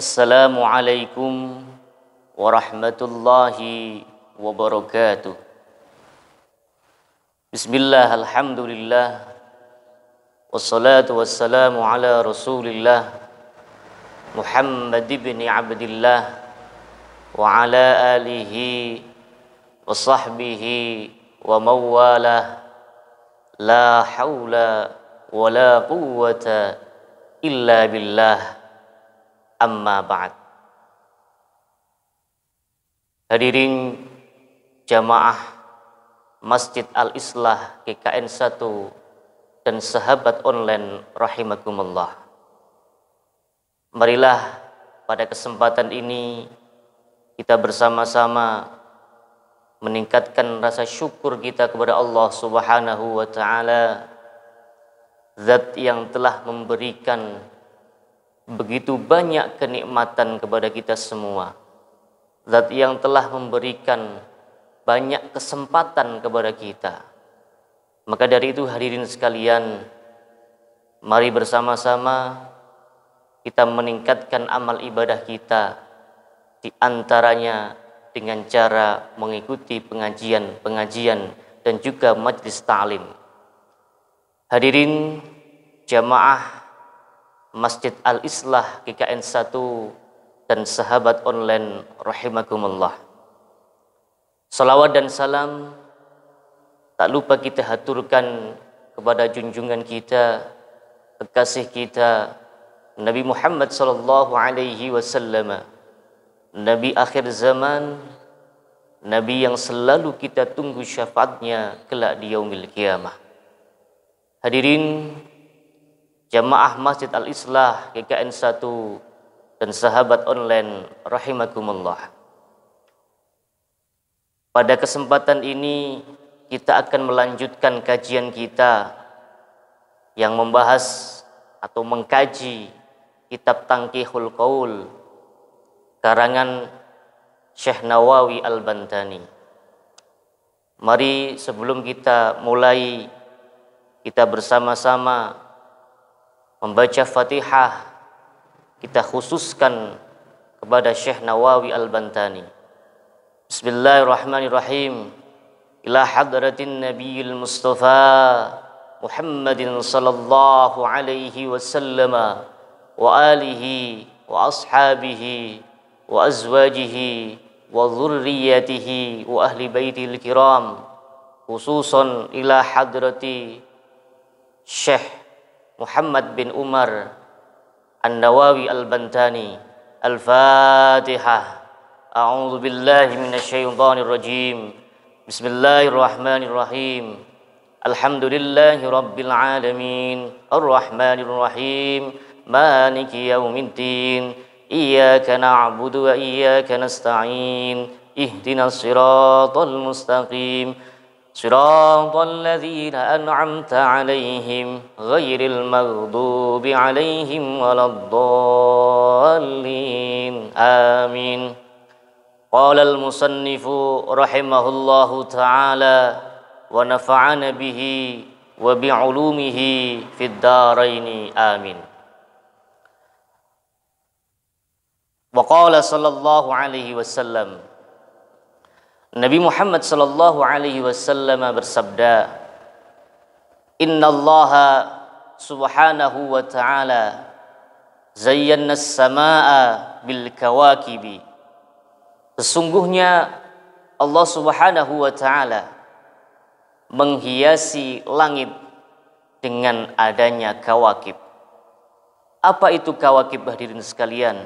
Assalamualaikum warahmatullahi wabarakatuh. Bismillah, alhamdulillah, wassalatu wassalamu ala rasulillah Muhammad ibn Abdillah wa ala alihi wa sahbihi wa mawalah. La hawla wa la quwwata illa billah. Amma ba'd. Hadirin jamaah Masjid Al-Islah GKN 1 dan sahabat online rahimakumullah. Marilah pada kesempatan ini kita bersama-sama meningkatkan rasa syukur kita kepada Allah Subhanahu wa taala, Zat yang telah memberikan begitu banyak kenikmatan kepada kita semua, Zat yang telah memberikan banyak kesempatan kepada kita. Maka dari itu hadirin sekalian, mari bersama-sama kita meningkatkan amal ibadah kita, di antaranya dengan cara mengikuti pengajian dan juga majlis ta'lim. Hadirin jamaah Masjid Al-Islah GKN 1 dan sahabat online rahimakumullah. Salawat dan salam tak lupa kita haturkan kepada junjungan kita, kekasih kita, Nabi Muhammad sallallahu alaihi wasallam, Nabi akhir zaman, Nabi yang selalu kita tunggu syafaatnya kelak di yaumil qiyamah. Hadirin jamaah Masjid Al-Islah GKN 1 dan sahabat online rahimakumullah. Pada kesempatan ini kita akan melanjutkan kajian kita yang membahas atau mengkaji kitab Tanqihul Qaul karangan Syekh Nawawi Al-Bantani. Mari sebelum kita mulai, kita bersama-sama membaca Fatihah, kita khususkan kepada Syekh Nawawi Al-Bantani. Bismillahirrahmanirrahim. Ila hadratin Nabiyil Mustafa Muhammadin sallallahu alaihi wasallam wa alihi wa ashabihi wa azwajihi wa dhurriyyatihi wa ahli baitil kiram, khususan ila hadrati Syekh Muhammad bin Umar An-Nawawi Al-Bantani. Al-Fatihah. A'udzu billahi minasyaitonir rajim. Bismillahirrahmanirrahim. Alhamdulillahi rabbil alamin. Ar-Rahmanir Rahim. Maliki yaumiddin. Iyyaka na'budu wa iyyaka nasta'in. Ihdinas siratal mustaqim. صراط الذين أنعمت عليهم غير المغضوب عليهم ولا الضالين آمين. قال المصنف رحمه الله تعالى ونفعنا به وبعلومه في الدارين آمين. وقال صلى الله عليه وسلم, Nabi Muhammad sallallahu alaihi wasallam bersabda, Innallaha subhanahu wa ta'ala zayyana as-samaa'a bil kawakibi. Sesungguhnya Allah subhanahu wa ta'ala menghiasi langit dengan adanya kawakib. Apa itu kawakib hadirin sekalian?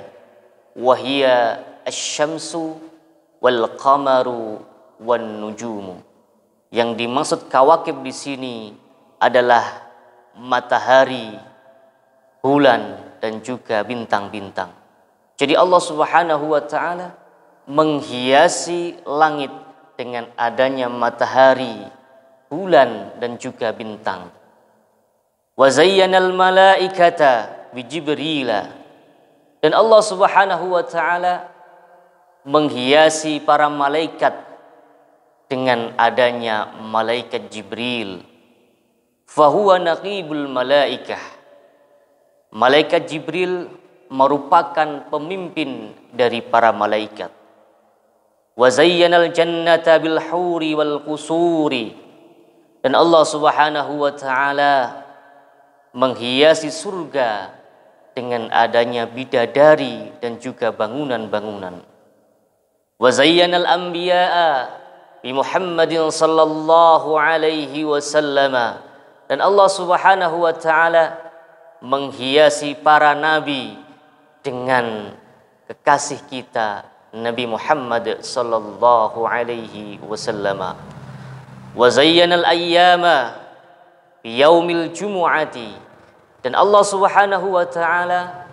Wahia asy-syamsu wal qamaru wan nujumu. Yang dimaksud kawakib di sini adalah matahari, bulan dan juga bintang-bintang. Jadi Allah Subhanahu wa taala menghiasi langit dengan adanya matahari, bulan dan juga bintang. Wa zayyanal malaikata bi Jibrila. Dan Allah Subhanahu wa taala menghiasi para malaikat dengan adanya malaikat Jibril. Fahuwa naqibul malaikah. Malaikat Jibril merupakan pemimpin dari para malaikat. Wa zayyanal jannata bil huri wal qusuri, dan Allah Subhanahu wa taala menghiasi surga dengan adanya bidadari dan juga bangunan-bangunan. Wa zayyanal anbiya'a bi Muhammadin sallallahu alaihi wasallam, dan Allah Subhanahu wa taala menghiasi para nabi dengan kekasih kita Nabi Muhammad sallallahu alaihi wasallam. Wa zayyanal ayyama bi yaumil jumu'ati, dan Allah Subhanahu wa taala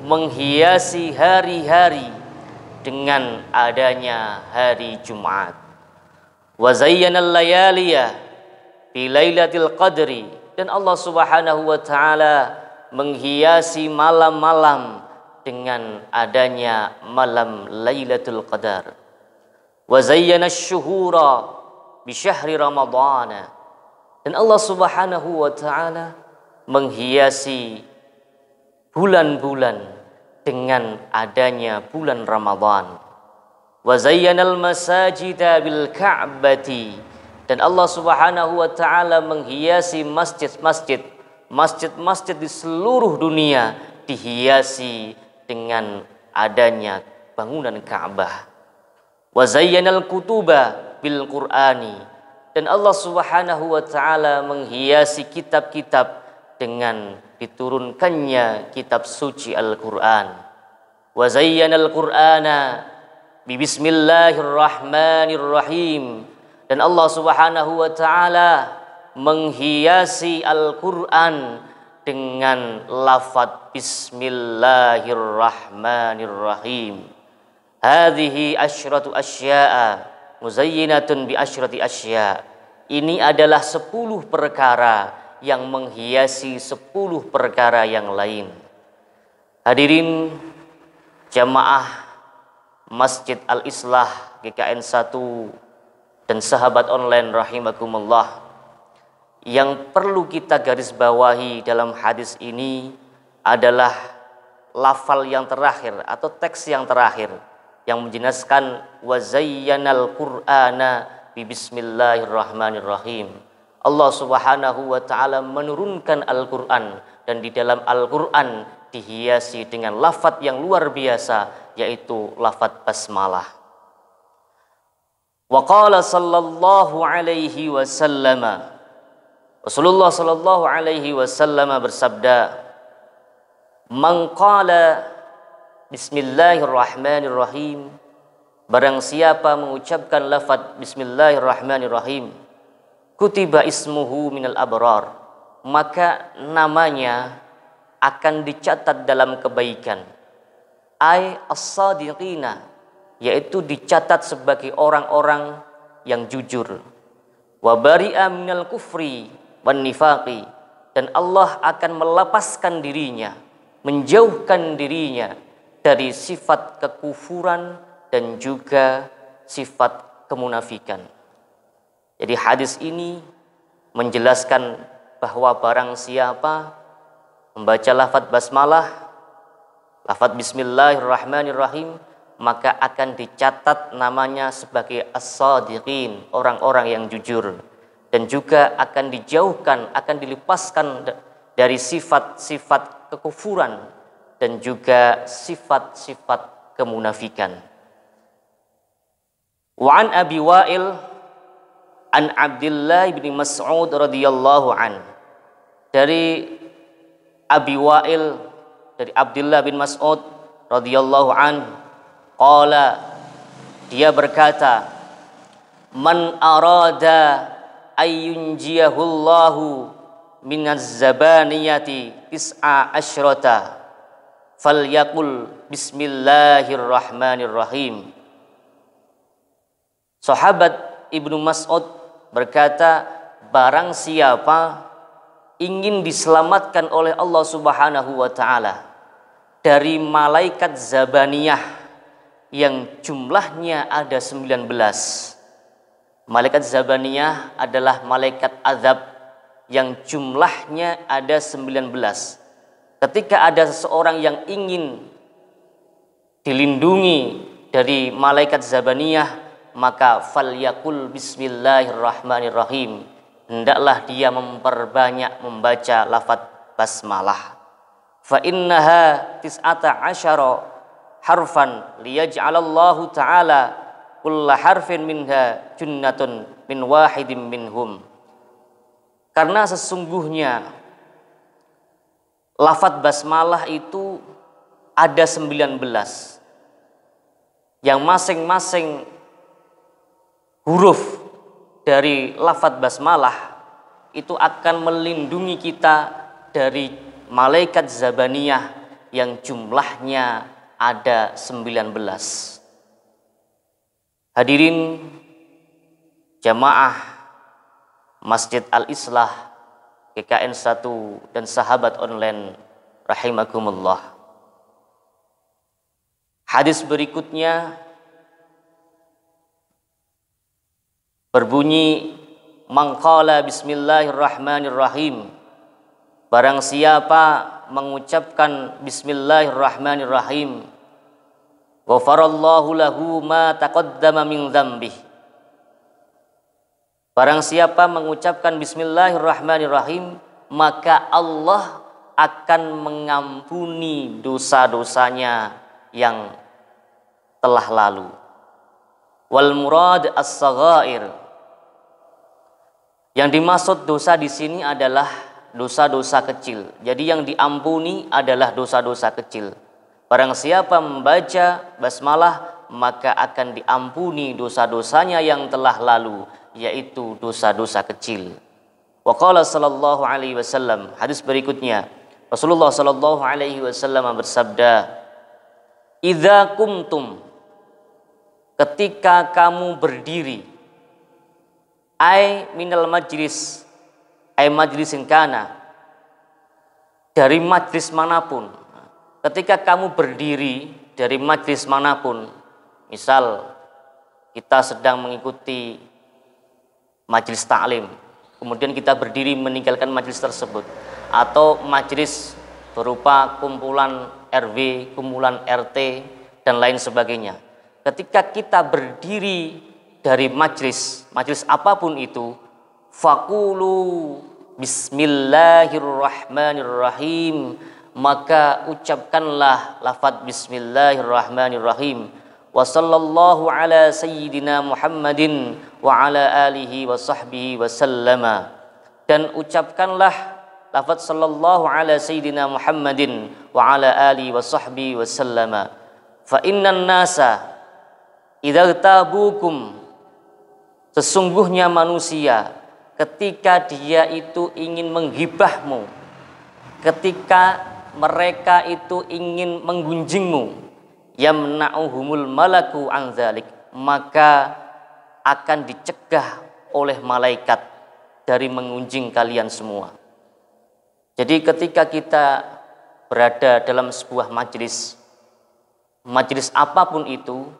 menghiasi hari-hari dengan adanya hari Jumat. Wa zayyanal layaliya bi lailatul qadri, dan Allah Subhanahu wa taala menghiasi malam-malam dengan adanya malam Lailatul Qadar. Wa zayyana asy-syuhura bi syahri Ramadhan, dan Allah Subhanahu wa taala menghiasi bulan-bulan dengan adanya bulan Ramadan. Wa zayyanal masajida bil ka'bati, dan Allah Subhanahu wa taala menghiasi masjid-masjid di seluruh dunia dihiasi dengan adanya bangunan Ka'bah. Wa zayyanal kutuba bil Qur'ani, dan Allah Subhanahu wa taala menghiasi kitab-kitab dengan diturunkannya kitab suci Al-Qur'an. Wa zayyanal Qur'ana bi bismillahirrahmanirrahim, dan Allah Subhanahu wa taala menghiasi Al-Qur'an dengan lafaz bismillahirrahmanirrahim. Hadhihi asyratu asya'a muzayyinatun bi asyrati asya'. Ini adalah 10 perkara yang menghiasi 10 perkara yang lain. Hadirin jamaah Masjid Al-Islah GKN 1 dan sahabat online rahimakumullah, yang perlu kita garis bawahi dalam hadis ini adalah lafal yang terakhir atau teks yang terakhir yang menjelaskan wa zayyanal qur'ana bi bismillahirrahmanirrahim. Allah Subhanahu wa taala menurunkan Al-Qur'an, dan di dalam Al-Qur'an dihiasi dengan lafaz yang luar biasa, yaitu lafaz basmalah. Wa qala sallallahu alaihi wasallam, Rasulullah sallallahu alaihi wasallam bersabda, "Man qala bismillahirrahmanirrahim," barang siapa mengucapkan lafaz bismillahirrahmanirrahim, "kutiba ismuhu minal abrar," maka namanya akan dicatat dalam kebaikan. Ai as-sadiqina, yaitu dicatat sebagai orang-orang yang jujur. Wa bari'a minal kufri wan nifaqi, dan Allah akan melepaskan dirinya, menjauhkan dirinya dari sifat kekufuran dan juga sifat kemunafikan. Jadi hadis ini menjelaskan bahwa barang siapa membaca lafaz basmalah, lafaz bismillahirrahmanirrahim, maka akan dicatat namanya sebagai as-sadiqin, orang-orang yang jujur, dan juga akan dijauhkan, akan dilepaskan dari sifat-sifat kekufuran dan juga sifat-sifat kemunafikan. Wa an Abi Wa'il an Abdullah bin Mas'ud radhiyallahu an, dari Abi Wa'il, dari Abdullah bin Mas'ud radhiyallahu an, qala, dia berkata, "Man arada ayyunjiyahullahu minaz zabaniyati tis'a asyrata falyaqul bismillahirrahmanirrahim." Sahabat Ibnu Mas'ud berkata, barang siapa ingin diselamatkan oleh Allah Subhanahu wa taala dari malaikat zabaniyah yang jumlahnya ada 19. Malaikat zabaniyah adalah malaikat azab yang jumlahnya ada 19. ketika ada seseorang yang ingin dilindungi dari malaikat zabaniyah, maka falyakul bismillahirrahmanirrahim, hendaklah dia memperbanyak membaca lafaz basmalah. Fa innaha tis'ata asyara harfan liyaj'alallahu ta'ala kulla harfin minha junnatun min wahidim minhum. Karena sesungguhnya lafaz basmalah itu ada 19, yang masing-masing huruf dari lafaz basmalah itu akan melindungi kita dari malaikat zabaniyah yang jumlahnya ada 19. Hadirin jamaah Masjid Al-Islah GKN 1 dan sahabat online rahimakumullah. Hadis berikutnya berbunyi, man qala bismillahirrahmanirrahim, barang siapa mengucapkan bismillahirrahmanirrahim, ghafarallahu lahu ma taqaddama min dzambih. Barang siapa mengucapkan bismillahirrahmanirrahim, maka Allah akan mengampuni dosa-dosanya yang telah lalu. Wal murad as-saghair. Yang dimaksud dosa di sini adalah dosa-dosa kecil. Jadi yang diampuni adalah dosa-dosa kecil. Barang siapa membaca basmalah, maka akan diampuni dosa-dosanya yang telah lalu, yaitu dosa-dosa kecil. Wa qala sallallahu alaihi wasallam, hadis berikutnya, Rasulullah sallallahu alaihi wasallam bersabda, idza kumtum, ketika kamu berdiri, ai minal majlis, ai majlisin kana, dari majlis manapun. Ketika kamu berdiri dari majlis manapun, misal kita sedang mengikuti majlis ta'lim, kemudian kita berdiri meninggalkan majlis tersebut, atau majlis berupa kumpulan RW, kumpulan RT, dan lain sebagainya. Ketika kita berdiri dari majlis apapun itu, faqulu bismillahirrahmanirrahim, maka ucapkanlah lafaz bismillahirrahmanirrahim. Wa sallallahu ala sayyidina Muhammadin wa ala alihi wa sahbihi wa sallama, dan ucapkanlah lafaz sallallahu ala sayyidina Muhammadin wa ala alihi wa sahbihi wa sallama. Fa innan nasa idza tabukum, sesungguhnya manusia ketika dia itu ingin menghibahmu, ketika mereka itu ingin menggunjingmu, yamna'uhumul malaku an dzalik, maka akan dicegah oleh malaikat dari mengunjing kalian semua. Jadi ketika kita berada dalam sebuah majlis apapun itu,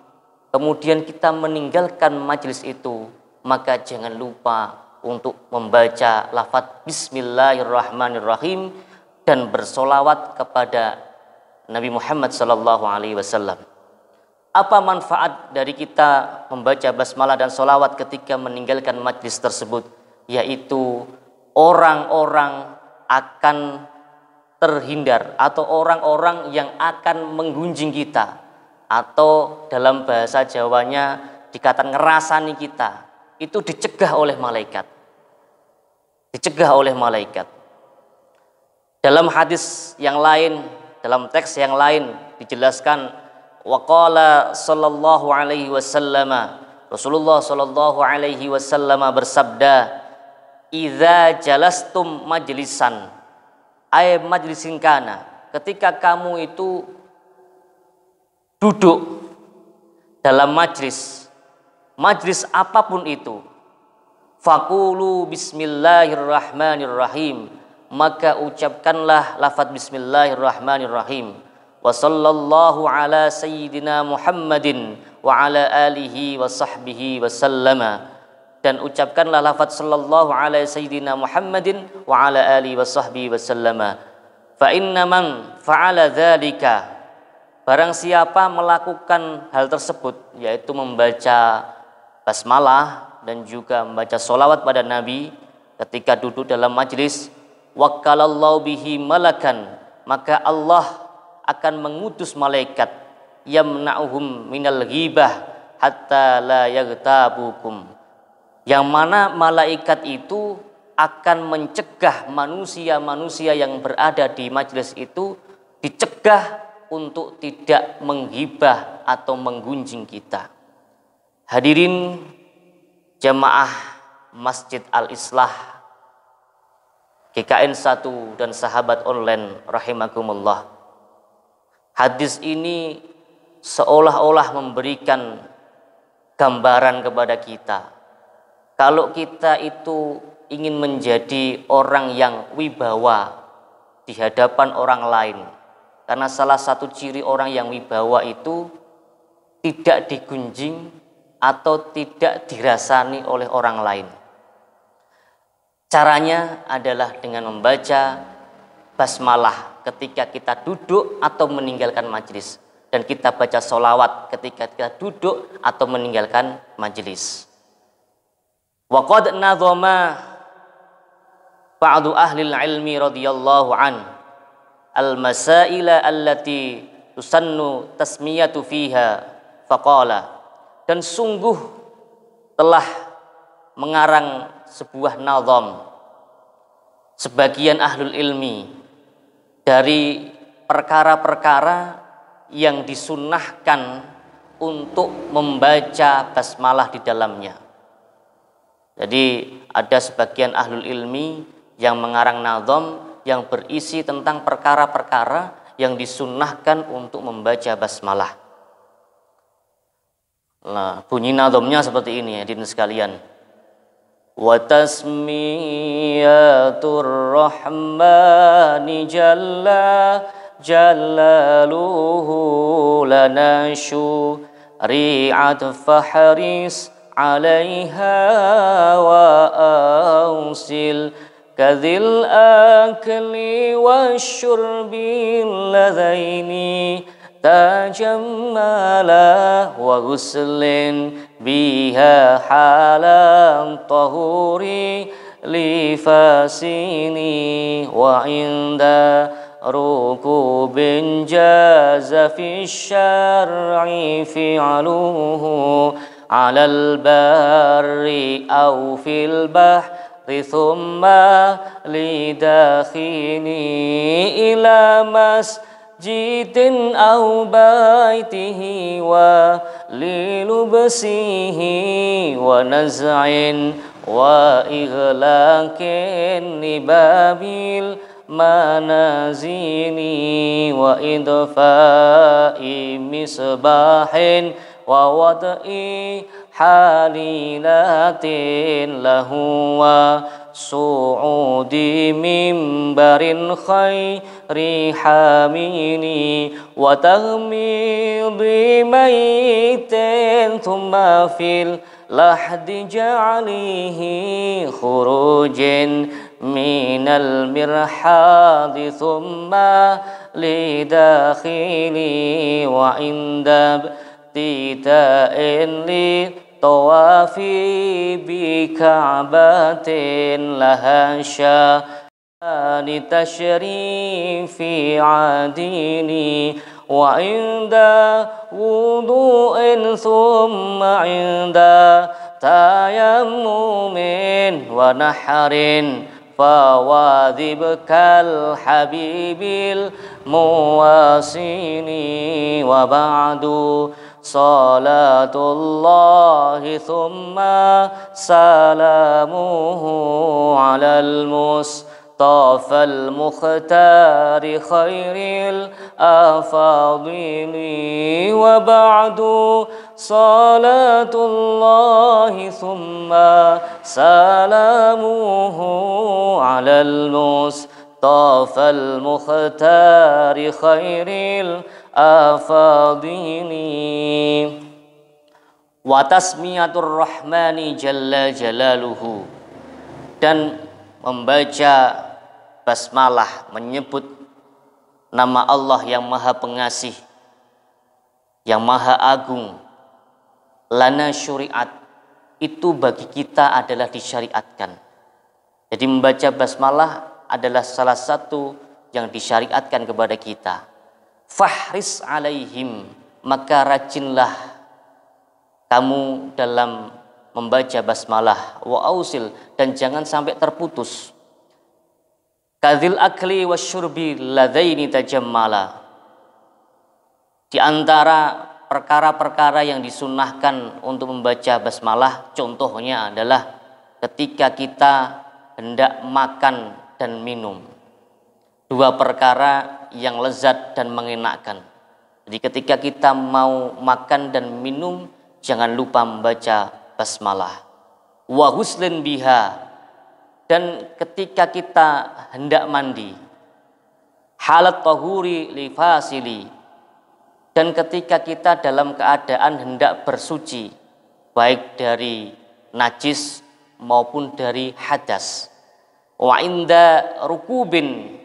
kemudian kita meninggalkan majlis itu, maka jangan lupa untuk membaca lafaz bismillahirrahmanirrahim dan bersolawat kepada Nabi Muhammad sallallahu alaihi wasallam. Apa manfaat dari kita membaca basmalah dan solawat ketika meninggalkan majlis tersebut? Yaitu orang-orang akan terhindar, atau orang-orang yang akan menggunjing kita, atau dalam bahasa Jawanya dikatakan ngerasani kita, itu dicegah oleh malaikat. Dicegah oleh malaikat. Dalam hadis yang lain, dalam teks yang lain dijelaskan, waqala sallallahu alaihi wasallam, Rasulullah sallallahu alaihi wasallam bersabda, idza jalastum majlisan, ay majlisin kana, ketika kamu itu duduk dalam majlis apapun itu, faqulu bismillahirrahmanirrahim, maka ucapkanlah lafaz bismillahirrahmanirrahim. Wa sallallahu ala sayyidina Muhammadin wa ala alihi wa sahbihi wa sallama, dan ucapkanlah lafaz sallallahu ala sayyidina Muhammadin wa ala alihi wa sahbihi wa sallama. Fa inna man fa'ala dzalika, barang siapa melakukan hal tersebut, yaitu membaca basmalah dan juga membaca sholawat pada Nabi ketika duduk dalam majlis, wakkalallahu bihi malakan, maka Allah akan mengutus malaikat yamna'uhum minal ghibah hatta la yaghtabukum, yang mana malaikat itu akan mencegah manusia-manusia yang berada di majlis itu, dicegah untuk tidak menghibah atau menggunjing kita. Hadirin jamaah Masjid Al-Islah, GKN 1 dan sahabat online rahimakumullah. Hadis ini seolah-olah memberikan gambaran kepada kita, kalau kita itu ingin menjadi orang yang wibawa di hadapan orang lain, karena salah satu ciri orang yang wibawa itu tidak digunjing atau tidak dirasani oleh orang lain. Caranya adalah dengan membaca basmalah ketika kita duduk atau meninggalkan majelis, dan kita baca sholawat ketika kita duduk atau meninggalkan majelis. Wa qad nadhama ba'du ahli ilmi radhiyallahu an al-masaila allati tusannu tasmiyatu fiha faqala, dan sungguh telah mengarang sebuah nazam sebagian ahlul ilmi dari perkara-perkara yang disunnahkan untuk membaca basmalah di dalamnya. Jadi ada sebagian ahlul ilmi yang mengarang nazam yang berisi tentang perkara-perkara yang disunnahkan untuk membaca basmalah. Nah, bunyi nazamnya seperti ini, hadirin sekalian. Wa tasmiyatur rahmani jalla jalaluhu lana syuri'at fahris 'alaiha wa awsil kadhil akli wasyurbi ladzaini tajammala wa ghuslin biha halam tahuri lifasini wa inda rukubin jaza fi syar'i fi'aluhu 'alal barri aw fil bahri thumma lidakhini ila masjidin aw baitihi wa lilubsihi wa naz'in wa ighlaqin libabil manazini wa idfa'i misbahin wa wad'i halilatin lahu wa su'udi mimbarin khairi hamini wa taghmidi maitin thumma fil lahdi ja'alihi khurujin minal mirhadi thumma lidakhili wa indab tita'in li tawafi bi ka'batin laha sya'ani tashrifi adini wa inda wudu'in thumma inda tayammumin wa naharin fawadhibkal habibil muwasini wa ba'du salatullahi thumma salamuhu alal mustafal mukhtari khairil afadili wa ba'du salatullahi thumma salamuhu alal mustafal mukhtari khairil afadili wa tasmiyatur rahmani jalla jalaluhu, dan membaca basmalah menyebut nama Allah yang Maha Pengasih, yang Maha Agung. Lana syuriat, itu bagi kita adalah disyariatkan. Jadi membaca basmalah adalah salah satu yang disyariatkan kepada kita. Fahris alaihim, maka rajinlah kamu dalam membaca basmalah. Wa ausil, dan jangan sampai terputus. Kadzil akli wasyurbi ladaini tajammala. Di antara perkara-perkara yang disunnahkan untuk membaca basmalah, contohnya adalah ketika kita hendak makan dan minum. Dua perkara yang lezat dan mengenakkan. Jadi ketika kita mau makan dan minum, jangan lupa membaca basmalah. Wa huslin biha, dan ketika kita hendak mandi, halat tahuri li fasili, dan ketika kita dalam keadaan hendak bersuci, baik dari najis maupun dari hadas. Wa inda rukubin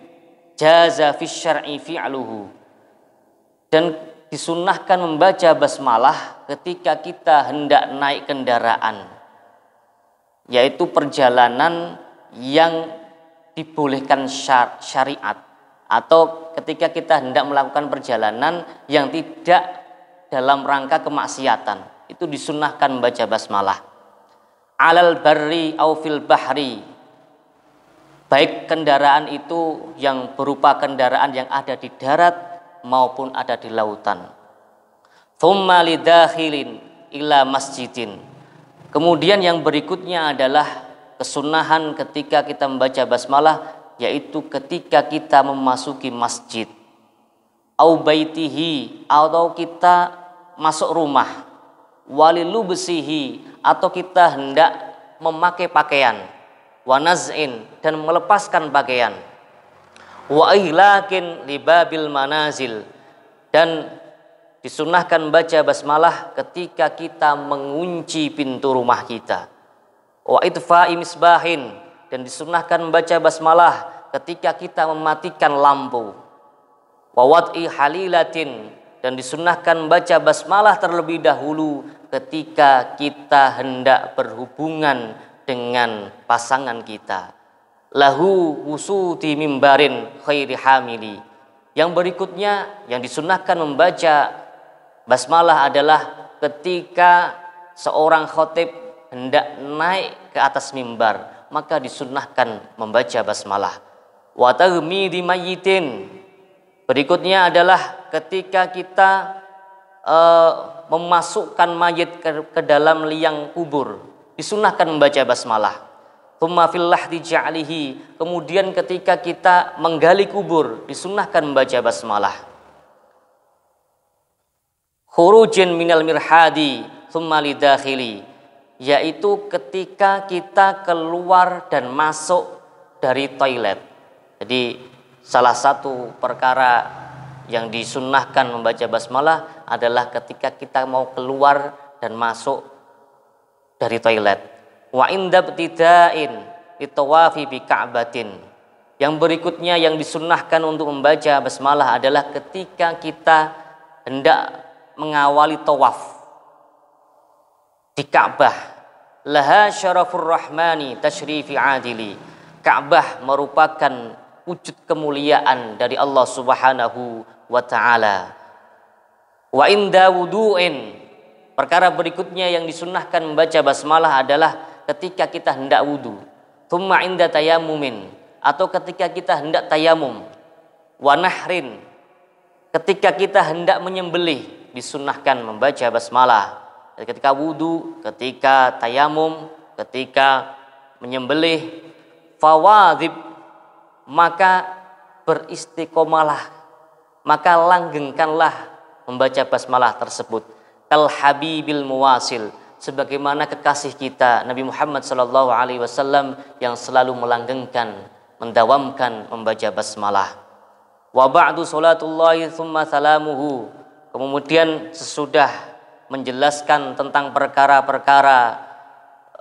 jaza fi syar'i fi'luhu, dan disunnahkan membaca basmalah ketika kita hendak naik kendaraan, yaitu perjalanan yang dibolehkan syariat, atau ketika kita hendak melakukan perjalanan yang tidak dalam rangka kemaksiatan, itu disunnahkan membaca basmalah. Alal barri au fil bahri, baik kendaraan itu yang berupa kendaraan yang ada di darat maupun ada di lautan. Thumma lidakhilin ila masjidin, kemudian yang berikutnya adalah kesunahan ketika kita membaca basmalah, yaitu ketika kita memasuki masjid, au baitihi, atau kita masuk rumah, walilubsihi, atau kita hendak memakai pakaian, wa naz'in, dan melepaskan pakaian, wa ihlakin libabil manazil, dan disunnahkan membaca basmalah ketika kita mengunci pintu rumah kita, wa idfa'i misbahin, dan disunnahkan membaca basmalah ketika kita mematikan lampu, wa wad'i halilatin, dan disunnahkan membaca basmalah terlebih dahulu ketika kita hendak berhubungan dengan pasangan kita. Lahu wusuti mimbarin khairi hamili, yang berikutnya yang disunnahkan membaca basmalah adalah ketika seorang khatib hendak naik ke atas mimbar, maka disunnahkan membaca basmalah. Wa taghmidi mayyitin, berikutnya adalah ketika kita memasukkan mayit ke dalam liang kubur, disunnahkan membaca basmalah. Tsumma fil lahdi ja'lihi, kemudian ketika kita menggali kubur, disunnahkan membaca basmalah. Khurujin minal mirhadi tsumma lidakhili, yaitu ketika kita keluar dan masuk dari toilet. Jadi salah satu perkara yang disunnahkan membaca basmalah adalah ketika kita mau keluar dan masuk dari toilet. Wa inda ibtida'in litawafi bi ka'batin, yang berikutnya yang disunnahkan untuk membaca basmalah adalah ketika kita hendak mengawali tawaf di Ka'bah. Laha syarafur rahmani tasyrifi adili, Ka'bah merupakan wujud kemuliaan dari Allah Subhanahu wa ta'ala. Wa inda wudu'in, perkara berikutnya yang disunnahkan membaca basmalah adalah ketika kita hendak wudu. Tsumma inda tayamumin, atau ketika kita hendak tayamum. Wa nahrin, ketika kita hendak menyembelih, disunnahkan membaca basmalah. Ketika wudu, ketika tayamum, ketika menyembelih. Fawadhib, maka beristiqomalah, maka langgengkanlah membaca basmalah tersebut. Kal habibil muwasil, sebagaimana kekasih kita Nabi Muhammad SAW yang selalu melanggengkan, mendawamkan membaca basmalah. Wa ba'du salatullahi tsumma salamuhu, kemudian sesudah menjelaskan tentang perkara-perkara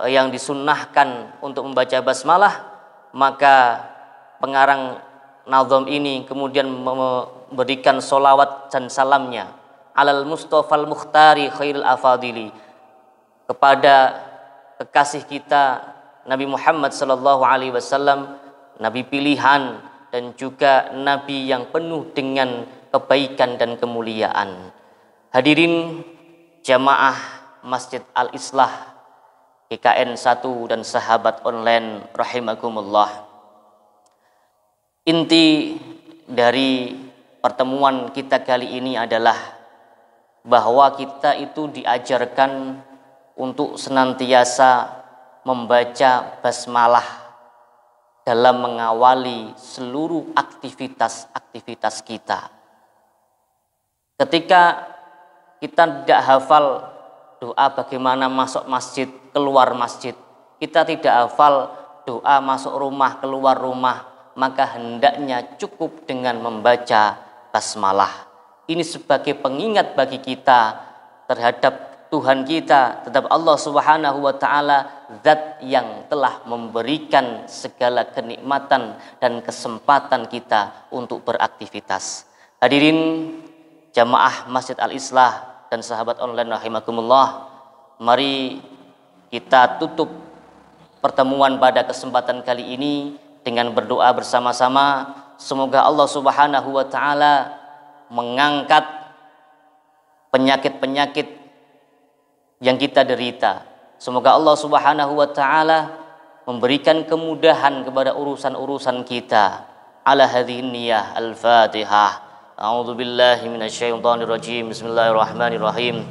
yang disunnahkan untuk membaca basmalah, maka pengarang nazam ini kemudian memberikan solawat dan salamnya alal Mustofal Mukhtari khairil afadili, kepada kekasih kita Nabi Muhammad sallallahu alaihi wasallam, nabi pilihan dan juga nabi yang penuh dengan kebaikan dan kemuliaan. Hadirin jamaah Masjid Al-Islah GKN 1 dan sahabat online rahimakumullah. Inti dari pertemuan kita kali ini adalah bahwa kita itu diajarkan untuk senantiasa membaca basmalah dalam mengawali seluruh aktivitas kita. Ketika kita tidak hafal doa bagaimana masuk masjid, keluar masjid, kita tidak hafal doa masuk rumah, keluar rumah, maka hendaknya cukup dengan membaca basmalah. Ini sebagai pengingat bagi kita terhadap Tuhan kita, terhadap Allah Subhanahu wa taala, zat yang telah memberikan segala kenikmatan dan kesempatan kita untuk beraktivitas. Hadirin jamaah Masjid Al-Islah dan sahabat online rahimakumullah, mari kita tutup pertemuan pada kesempatan kali ini dengan berdoa bersama-sama. Semoga Allah Subhanahu wa taala mengangkat penyakit-penyakit yang kita derita. Semoga Allah Subhanahu wa taala memberikan kemudahan kepada urusan-urusan kita. Ala hadhihi niyyah al-Fatihah. A'udzu billahi minasyaitonir rajim. Bismillahirrahmanirrahim.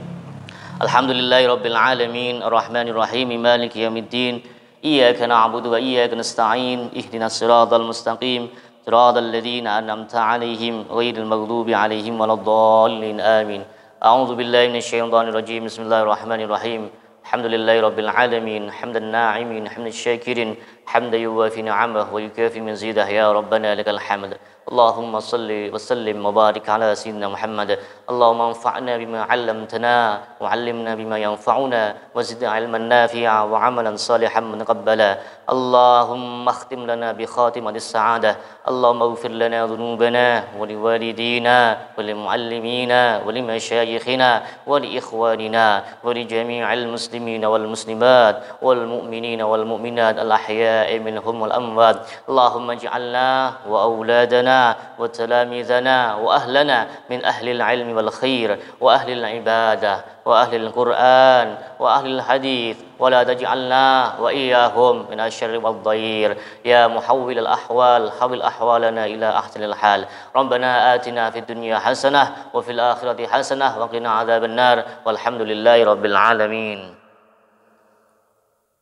Alhamdulillahirabbil alamin, arrahmanir rahim, maliki yaumiddin. Iyyaka na'budu wa iyyaka nasta'in. Ihdinas siratal mustaqim. Siratal ladzina an'amta 'alaihim ghairil maghdubi 'alaihim waladdallin. Amin. A'udzu billahi minasyaitonir rajim. Bismillahirrahmanirrahim. Alhamdulillahirabbil alamin, hamdan na'imin, hamdan syakirin, hamdan yuwafi ni'amahu wa yukafi mazidah. Ya rabbana lakal hamd. Allahumma salli wa sallim wa barik ala sayyidina Muhammad. Allahumma anfa'na bima 'allamtana wa 'allimna bima yanfa'una wa zid 'ilman nafi'a wa 'amalan salihan mutaqabbala. Allahumma akhtim lana bi khatimatis sa'adah. Allahumma ighfir lana dhunubana wa liwalidina wa limu'allimina wa limashayikhina wa li ikhwanina wa li jami'il muslimina wal muslimat wal mu'minina wal mu'minat al ahya'i minhum wal amwat. Allahumma ij'alna wa auladana وتلاميذنا وأهلنا من أهل العلم والخير وأهل العبادة وأهل القرآن وأهل الحديث ولا تجعلنا وإياهم من الشر والضير. يا محول الأحوال حول أحوالنا إلى أحسن الحال. ربنا آتنا في الدنيا حسنة وفي الآخرة حسنة وقنا عذاب النار والحمد لله رب العالمين.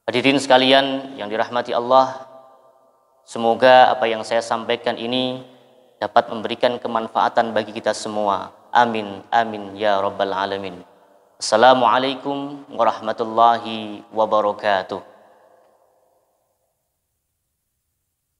Hadirin sekalian yang dirahmati Allah, semoga apa yang saya sampaikan ini dapat memberikan kemanfaatan bagi kita semua. Amin, amin ya rabbal alamin. Assalamualaikum warahmatullahi wabarakatuh.